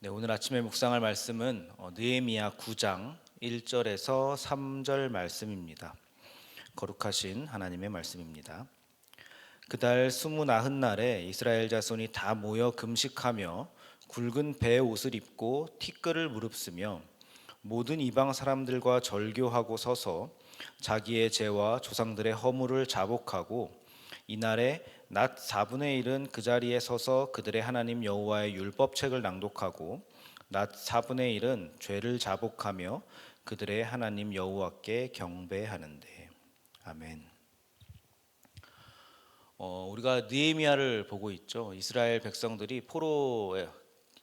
네, 오늘 아침에 묵상할 말씀은 느헤미야 9장 1절에서 3절 말씀입니다. 거룩하신 하나님의 말씀입니다. 그달 스무 나흔 날에 이스라엘 자손이 다 모여 금식하며 굵은 배 옷을 입고 티끌을 무릅쓰며 모든 이방 사람들과 절교하고 서서 자기의 죄와 조상들의 허물을 자복하고 이날에 낮 4분의 1은 그 자리에 서서 그들의 하나님 여호와의 율법책을 낭독하고 낮 4분의 1은 죄를 자복하며 그들의 하나님 여호와께 경배하는데. 아멘. 우리가 느헤미야를 보고 있죠. 이스라엘 백성들이 포로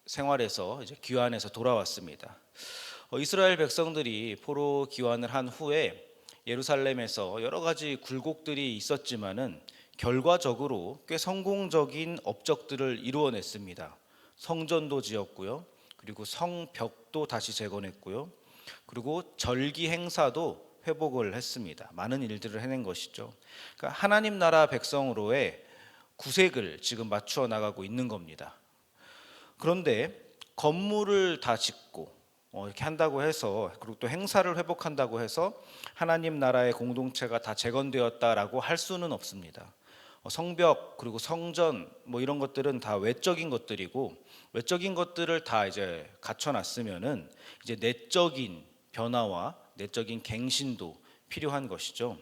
생활에서 이제 귀환해서 돌아왔습니다. 이스라엘 백성들이 포로 귀환을 한 후에 예루살렘에서 여러 가지 굴곡들이 있었지만은 결과적으로 꽤 성공적인 업적들을 이루어냈습니다. 성전도 지었고요. 그리고 성벽도 다시 재건했고요. 그리고 절기 행사도 회복을 했습니다. 많은 일들을 해낸 것이죠. 그러니까 하나님 나라 백성으로의 구색을 지금 맞추어 나가고 있는 겁니다. 그런데 건물을 다 짓고 이렇게 한다고 해서, 그리고 또 행사를 회복한다고 해서 하나님 나라의 공동체가 다 재건되었다라고 할 수는 없습니다. 성벽 그리고 성전 이런 것들은 다 외적인 것들이고, 외적인 것들을 다 이제 갖춰놨으면은 이제 내적인 변화와 내적인 갱신도 필요한 것이죠.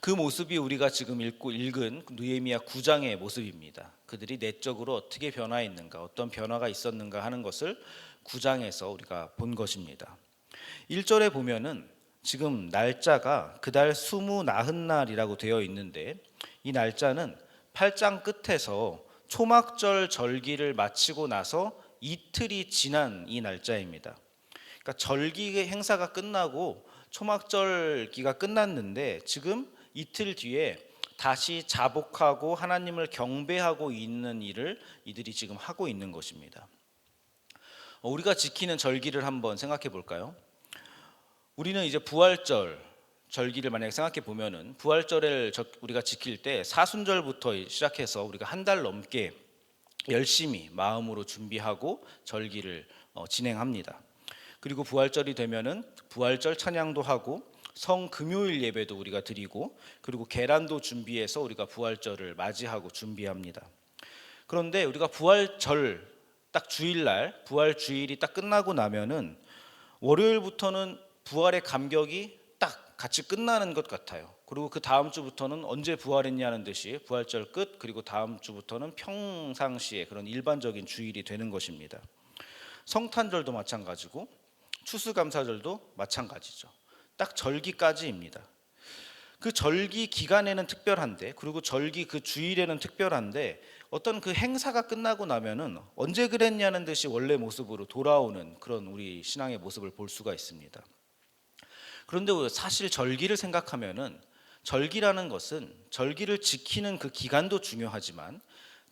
그 모습이 우리가 지금 읽은 느헤미야 9장의 모습입니다. 그들이 내적으로 어떻게 변화했는가, 어떤 변화가 있었는가 하는 것을 9장에서 우리가 본 것입니다. 1절에 보면은 지금 날짜가 그달 스무 나흔 날이라고 되어 있는데, 이 날짜는 8장 끝에서 초막절 절기를 마치고 나서 이틀이 지난 이 날짜입니다. 그러니까 절기 행사가 끝나고 초막절기가 끝났는데 지금 이틀 뒤에 다시 자복하고 하나님을 경배하고 있는 일을 이들이 지금 하고 있는 것입니다. 우리가 지키는 절기를 한번 생각해 볼까요? 우리는 이제 부활절 절기를 만약에 생각해 보면은, 부활절을 우리가 지킬 때 사순절부터 시작해서 우리가 한 달 넘게 열심히 마음으로 준비하고 절기를 진행합니다. 그리고 부활절이 되면은 부활절 찬양도 하고 성금요일 예배도 우리가 드리고, 그리고 계란도 준비해서 우리가 부활절을 맞이하고 준비합니다. 그런데 우리가 부활절 딱 주일날, 부활 주일이 딱 끝나고 나면은 월요일부터는 부활의 감격이 딱 같이 끝나는 것 같아요. 그리고 그 다음 주부터는 언제 부활했냐는 듯이 부활절 끝, 그리고 다음 주부터는 평상시에 그런 일반적인 주일이 되는 것입니다. 성탄절도 마찬가지고 추수감사절도 마찬가지죠. 딱 절기까지입니다. 그 절기 기간에는 특별한데, 그리고 절기 그 주일에는 특별한데, 어떤 그 행사가 끝나고 나면은 언제 그랬냐는 듯이 원래 모습으로 돌아오는 그런 우리 신앙의 모습을 볼 수가 있습니다. 그런데 사실 절기를 생각하면은, 절기라는 것은 절기를 지키는 그 기간도 중요하지만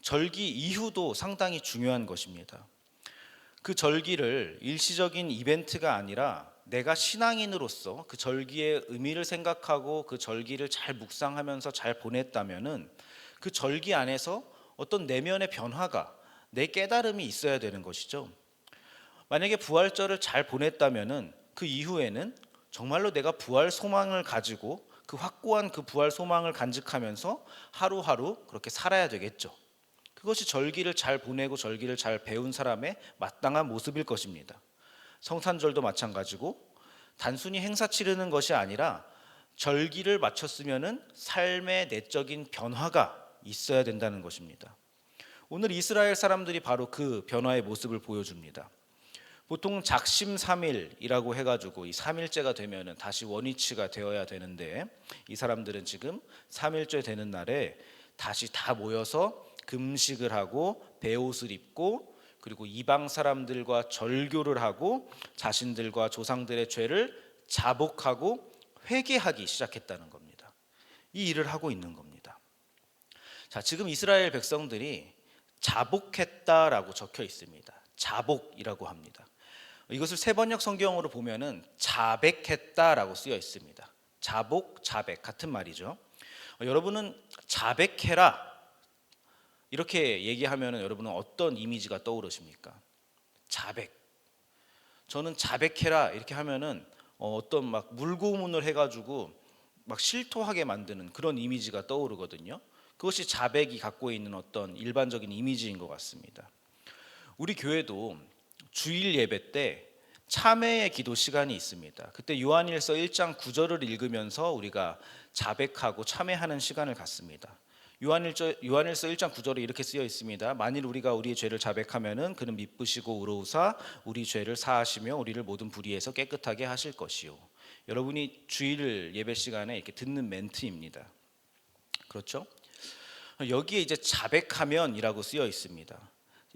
절기 이후도 상당히 중요한 것입니다. 그 절기를 일시적인 이벤트가 아니라 내가 신앙인으로서 그 절기의 의미를 생각하고 그 절기를 잘 묵상하면서 잘 보냈다면은 그 절기 안에서 어떤 내면의 변화가, 내 깨달음이 있어야 되는 것이죠. 만약에 부활절을 잘 보냈다면은 그 이후에는 정말로 내가 부활 소망을 가지고 그 확고한 그 부활 소망을 간직하면서 하루하루 그렇게 살아야 되겠죠. 그것이 절기를 잘 보내고 절기를 잘 배운 사람의 마땅한 모습일 것입니다. 성탄절도 마찬가지고 단순히 행사 치르는 것이 아니라 절기를 마쳤으면은 삶의 내적인 변화가 있어야 된다는 것입니다. 오늘 이스라엘 사람들이 바로 그 변화의 모습을 보여줍니다. 보통 작심 3일이라고 해가지고 이 3일째가 되면은 다시 원위치가 되어야 되는데, 이 사람들은 지금 3일째 되는 날에 다시 다 모여서 금식을 하고 베옷을 입고, 그리고 이방 사람들과 절교를 하고 자신들과 조상들의 죄를 자복하고 회개하기 시작했다는 겁니다. 이 일을 하고 있는 겁니다. 자, 지금 이스라엘 백성들이 자복했다라고 적혀 있습니다. 자복이라고 합니다. 이것을 세번역 성경으로 보면은 자백했다라고 쓰여 있습니다. 자복, 자백 같은 말이죠. 여러분은 자백해라 이렇게 얘기하면은 여러분은 어떤 이미지가 떠오르십니까? 자백. 저는 자백해라 이렇게 하면은 어떤 막 물고문을 해가지고 막 실토하게 만드는 그런 이미지가 떠오르거든요. 그것이 자백이 갖고 있는 어떤 일반적인 이미지인 것 같습니다. 우리 교회도 주일 예배 때 참회의 기도 시간이 있습니다. 그때 요한일서 1장 9절을 읽으면서 우리가 자백하고 참회하는 시간을 갖습니다. 요한일서 1장 9절에 이렇게 쓰여 있습니다. 만일 우리가 우리의 죄를 자백하면은 그는 미쁘시고 의로우사 우리 죄를 사하시며 우리를 모든 불의에서 깨끗하게 하실 것이요. 여러분이 주일 예배 시간에 이렇게 듣는 멘트입니다. 그렇죠? 여기에 이제 자백하면이라고 쓰여 있습니다.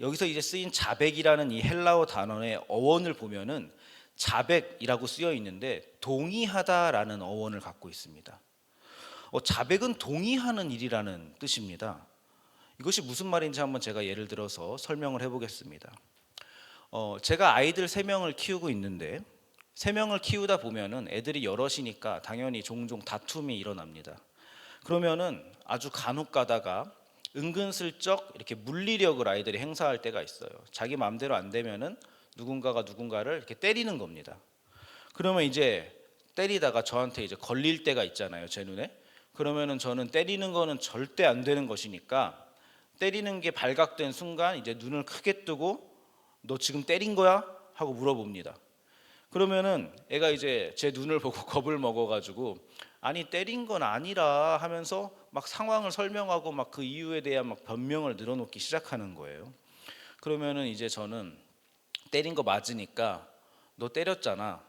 여기서 이제 쓰인 자백이라는 이 헬라어 단어의 어원을 보면은 자백이라고 쓰여 있는데 동의하다라는 어원을 갖고 있습니다. 자백은 동의하는 일이라는 뜻입니다. 이것이 무슨 말인지 한번 제가 예를 들어서 설명을 해보겠습니다. 제가 아이들 3명을 키우고 있는데 3명을 키우다 보면은 애들이 여럿이니까 당연히 종종 다툼이 일어납니다. 그러면은 아주 간혹 가다가 은근슬쩍 이렇게 물리력을 아이들이 행사할 때가 있어요. 자기 마음대로 안 되면은 누군가가 누군가를 이렇게 때리는 겁니다. 그러면 이제 때리다가 저한테 이제 걸릴 때가 있잖아요, 제 눈에. 그러면은 저는 때리는 거는 절대 안 되는 것이니까 때리는 게 발각된 순간 이제 눈을 크게 뜨고 너 지금 때린 거야? 하고 물어봅니다. 그러면은 애가 이제 제 눈을 보고 겁을 먹어가지고 아니 때린 건 아니라 하면서 막 상황을 설명하고 막 그 이유에 대한 막 변명을 늘어놓기 시작하는 거예요. 그러면은 이제 저는 때린 거 맞으니까 너 때렸잖아.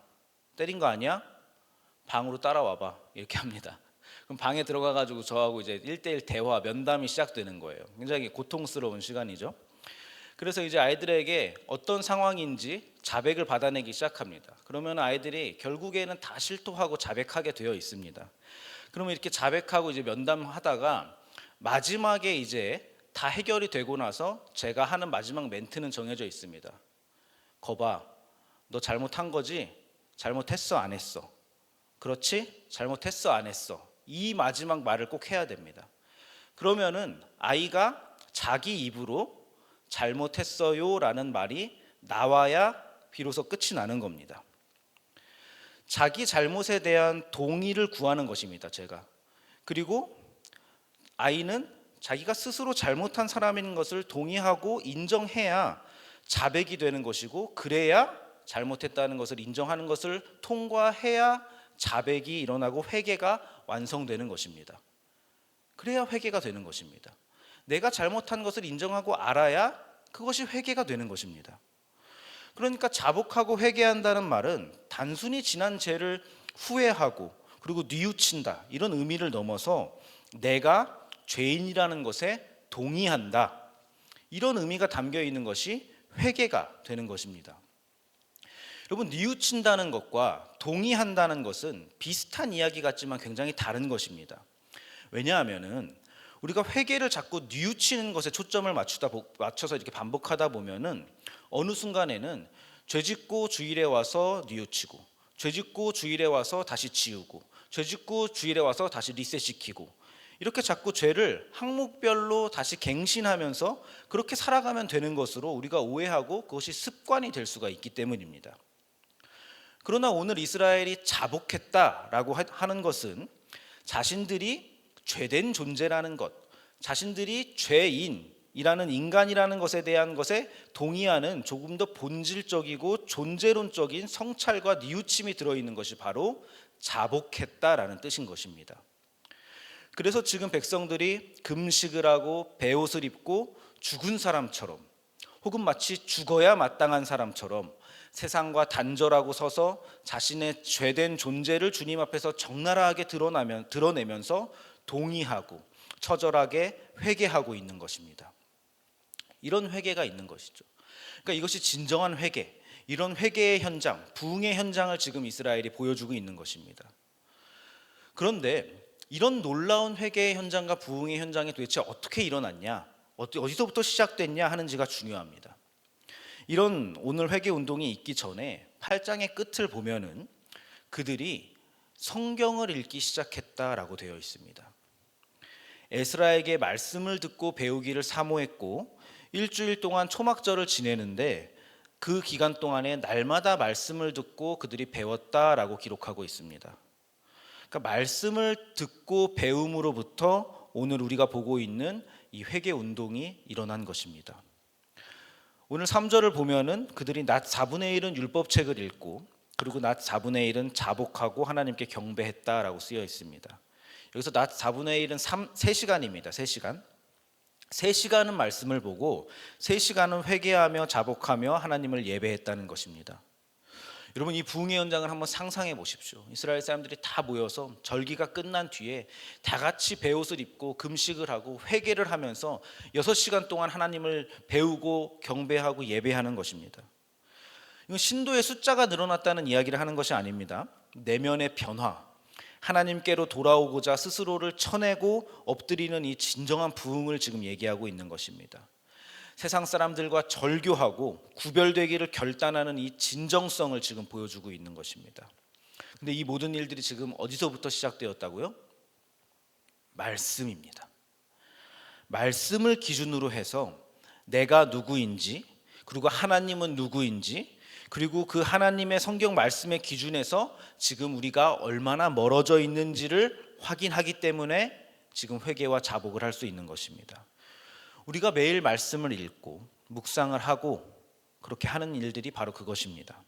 때린 거 아니야? 방으로 따라와봐. 이렇게 합니다. 그럼 방에 들어가가지고 저하고 이제 1대1 대화, 면담이 시작되는 거예요. 굉장히 고통스러운 시간이죠. 그래서 이제 아이들에게 어떤 상황인지 자백을 받아내기 시작합니다. 그러면 아이들이 결국에는 다 실토하고 자백하게 되어 있습니다. 그러면 이렇게 자백하고 이제 면담하다가 마지막에 이제 다 해결이 되고 나서 제가 하는 마지막 멘트는 정해져 있습니다. 거봐, 너 잘못한 거지? 잘못했어, 안 했어? 그렇지? 잘못했어, 안 했어? 이 마지막 말을 꼭 해야 됩니다. 그러면은 아이가 자기 입으로 잘못했어요 라는 말이 나와야 비로소 끝이 나는 겁니다. 자기 잘못에 대한 동의를 구하는 것입니다, 제가. 그리고 아이는 자기가 스스로 잘못한 사람인 것을 동의하고 인정해야 자백이 되는 것이고, 그래야 잘못했다는 것을 인정하는 것을 통과해야 자백이 일어나고 회개가 완성되는 것입니다. 그래야 회개가 되는 것입니다. 내가 잘못한 것을 인정하고 알아야 그것이 회개가 되는 것입니다. 그러니까 자복하고 회개한다는 말은 단순히 지난 죄를 후회하고 그리고 뉘우친다 이런 의미를 넘어서 내가 죄인이라는 것에 동의한다 이런 의미가 담겨 있는 것이 회개가 되는 것입니다. 여러분, 뉘우친다는 것과 동의한다는 것은 비슷한 이야기 같지만 굉장히 다른 것입니다. 왜냐하면은 우리가 회개를 자꾸 뉘우치는 것에 초점을 맞춰서 이렇게 반복하다 보면은 어느 순간에는 죄짓고 주일에 와서 뉘우치고, 죄짓고 주일에 와서 다시 지우고, 죄짓고 주일에 와서 다시 리셋시키고, 이렇게 자꾸 죄를 항목별로 다시 갱신하면서 그렇게 살아가면 되는 것으로 우리가 오해하고 그것이 습관이 될 수가 있기 때문입니다. 그러나 오늘 이스라엘이 자복했다라고 하는 것은 자신들이 죄된 존재라는 것, 자신들이 죄인이라는 인간이라는 것에 대한 것에 동의하는 조금 더 본질적이고 존재론적인 성찰과 뉘우침이 들어있는 것이 바로 자복했다라는 뜻인 것입니다. 그래서 지금 백성들이 금식을 하고 베옷을 입고 죽은 사람처럼, 혹은 마치 죽어야 마땅한 사람처럼 세상과 단절하고 서서 자신의 죄된 존재를 주님 앞에서 적나라하게 드러내면서 동의하고 처절하게 회개하고 있는 것입니다. 이런 회개가 있는 것이죠. 그러니까 이것이 진정한 회개, 이런 회개의 현장, 부흥의 현장을 지금 이스라엘이 보여주고 있는 것입니다. 그런데 이런 놀라운 회개의 현장과 부흥의 현장이 도대체 어떻게 일어났냐, 어디서부터 시작됐냐 하는지가 중요합니다. 이런 오늘 회개 운동이 있기 전에 8장의 끝을 보면은 그들이 성경을 읽기 시작했다라고 되어 있습니다. 에스라에게 말씀을 듣고 배우기를 사모했고 일주일 동안 초막절을 지내는데 그 기간 동안에 날마다 말씀을 듣고 그들이 배웠다라고 기록하고 있습니다. 그러니까 말씀을 듣고 배움으로부터 오늘 우리가 보고 있는 이 회개 운동이 일어난 것입니다. 오늘 3절을 보면은 그들이 낮 4분의 1은 율법책을 읽고 그리고 낮 4분의 1은 자복하고 하나님께 경배했다라고 쓰여 있습니다. 여기서 낮 4분의 1은 3시간입니다. 3시간. 3시간은 말씀을 보고 3시간은 회개하며 자복하며 하나님을 예배했다는 것입니다. 여러분, 이 부흥의 현장을 한번 상상해 보십시오. 이스라엘 사람들이 다 모여서 절기가 끝난 뒤에 다 같이 베옷을 입고 금식을 하고 회개를 하면서 6시간 동안 하나님을 배우고 경배하고 예배하는 것입니다. 이건 신도의 숫자가 늘어났다는 이야기를 하는 것이 아닙니다. 내면의 변화, 하나님께로 돌아오고자 스스로를 쳐내고 엎드리는 이 진정한 부흥을 지금 얘기하고 있는 것입니다. 세상 사람들과 절교하고 구별되기를 결단하는 이 진정성을 지금 보여주고 있는 것입니다. 근데 이 모든 일들이 지금 어디서부터 시작되었다고요? 말씀입니다. 말씀을 기준으로 해서 내가 누구인지, 그리고 하나님은 누구인지, 그리고 그 하나님의 성경 말씀의 기준에서 지금 우리가 얼마나 멀어져 있는지를 확인하기 때문에 지금 회개와 자복을 할 수 있는 것입니다. 우리가 매일 말씀을 읽고 묵상을 하고 그렇게 하는 일들이 바로 그것입니다.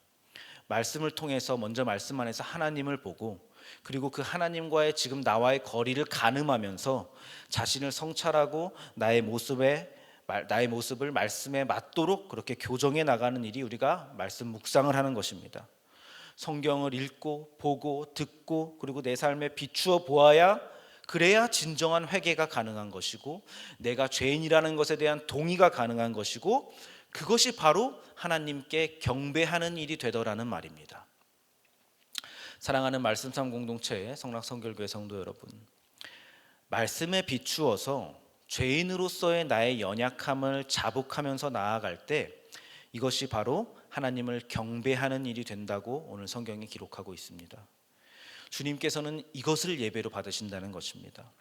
말씀을 통해서 먼저 말씀 안에서 하나님을 보고 그리고 그 하나님과의 지금 나와의 거리를 가늠하면서 자신을 성찰하고 나의 모습을 말씀에 맞도록 그렇게 교정해 나가는 일이 우리가 말씀 묵상을 하는 것입니다. 성경을 읽고 보고 듣고 그리고 내 삶에 비추어 보아야 그래야 진정한 회개가 가능한 것이고 내가 죄인이라는 것에 대한 동의가 가능한 것이고 그것이 바로 하나님께 경배하는 일이 되더라는 말입니다. 사랑하는 말씀삼 공동체의 성락성결교회 성도 여러분, 말씀에 비추어서 죄인으로서의 나의 연약함을 자복하면서 나아갈 때 이것이 바로 하나님을 경배하는 일이 된다고 오늘 성경이 기록하고 있습니다. 주님께서는 이것을 예배로 받으신다는 것입니다.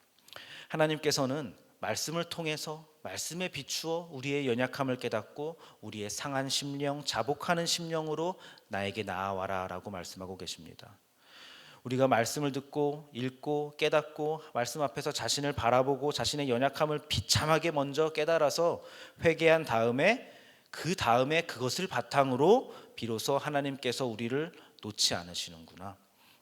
하나님께서는 말씀을 통해서 말씀에 비추어 우리의 연약함을 깨닫고 우리의 상한 심령, 자복하는 심령으로 나에게 나아와라 라고 말씀하고 계십니다. 우리가 말씀을 듣고 읽고 깨닫고 말씀 앞에서 자신을 바라보고 자신의 연약함을 비참하게 먼저 깨달아서 회개한 다음에 그 다음에 그것을 바탕으로 비로소 하나님께서 우리를 놓지 않으시는구나.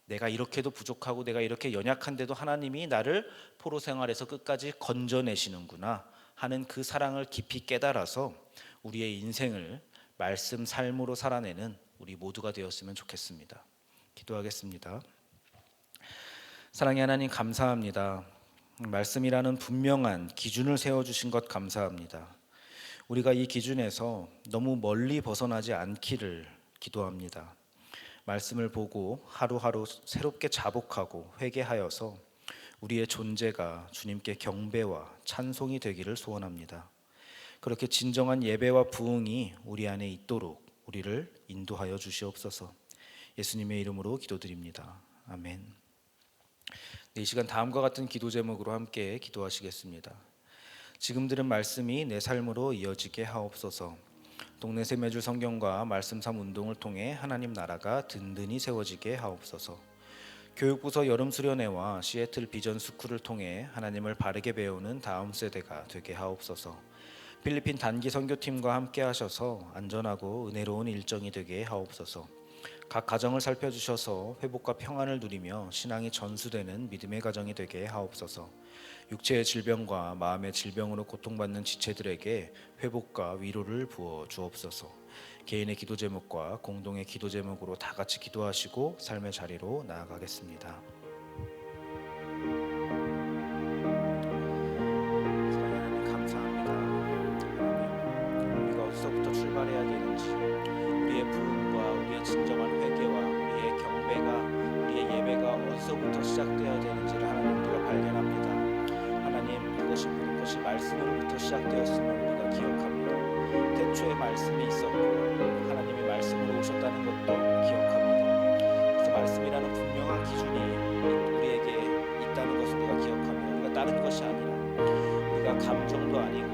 내가 이렇게도 부족하고 내가 이렇게 연약한데도 하나님이 나를 포로 생활에서 끝까지 건져내시는구나 하는 그 사랑을 깊이 깨달아서 우리의 인생을 말씀 삶으로 살아내는 우리 모두가 되었으면 좋겠습니다. 기도하겠습니다. 사랑의 하나님, 감사합니다. 말씀이라는 분명한 기준을 세워주신 것 감사합니다. 우리가 이 기준에서 너무 멀리 벗어나지 않기를 기도합니다. 말씀을 보고 하루하루 새롭게 자복하고 회개하여서 우리의 존재가 주님께 경배와 찬송이 되기를 소원합니다. 그렇게 진정한 예배와 부흥이 우리 안에 있도록 우리를 인도하여 주시옵소서. 예수님의 이름으로 기도드립니다. 아멘. 이 시간 다음과 같은 기도 제목으로 함께 기도하시겠습니다. 지금 들은 말씀이 내 삶으로 이어지게 하옵소서. 동네 샘매줄 성경과 말씀 삼 운동을 통해 하나님 나라가 든든히 세워지게 하옵소서. 교육부서 여름 수련회와 시애틀 비전 스쿨을 통해 하나님을 바르게 배우는 다음 세대가 되게 하옵소서. 필리핀 단기 선교팀과 함께 하셔서 안전하고 은혜로운 일정이 되게 하옵소서. 각 가정을 살펴주셔서 회복과 평안을 누리며 신앙이 전수되는 믿음의 가정이 되게 하옵소서. 육체의 질병과 마음의 질병으로 고통받는 지체들에게 회복과 위로를 부어 주옵소서. 개인의 기도 제목과 공동의 기도 제목으로 다 같이 기도하시고 삶의 자리로 나아가겠습니다. 하나님 감사합니다. 하나님, 우리가 어디서부터 출발해야 되는지, 우리의 부흥과 우리의 진정한 회개와 우리의 경배가, 우리의 예배가 어디서부터 시작되어야 되는지를 하나님 우리가 발견합니다. 하나님, 그것이 말씀으로부터 시작되었음을 우리가 기억합니다. 태초에 말씀이 있었고 하나님의 말씀으로 오셨다는 것도 기억합니다. 그래서 말씀이라는 분명한 기준이 우리에게 있다는 것을 우리가 기억합니다. 우리가 다른 것이 아니라 우리가 감정도 아니고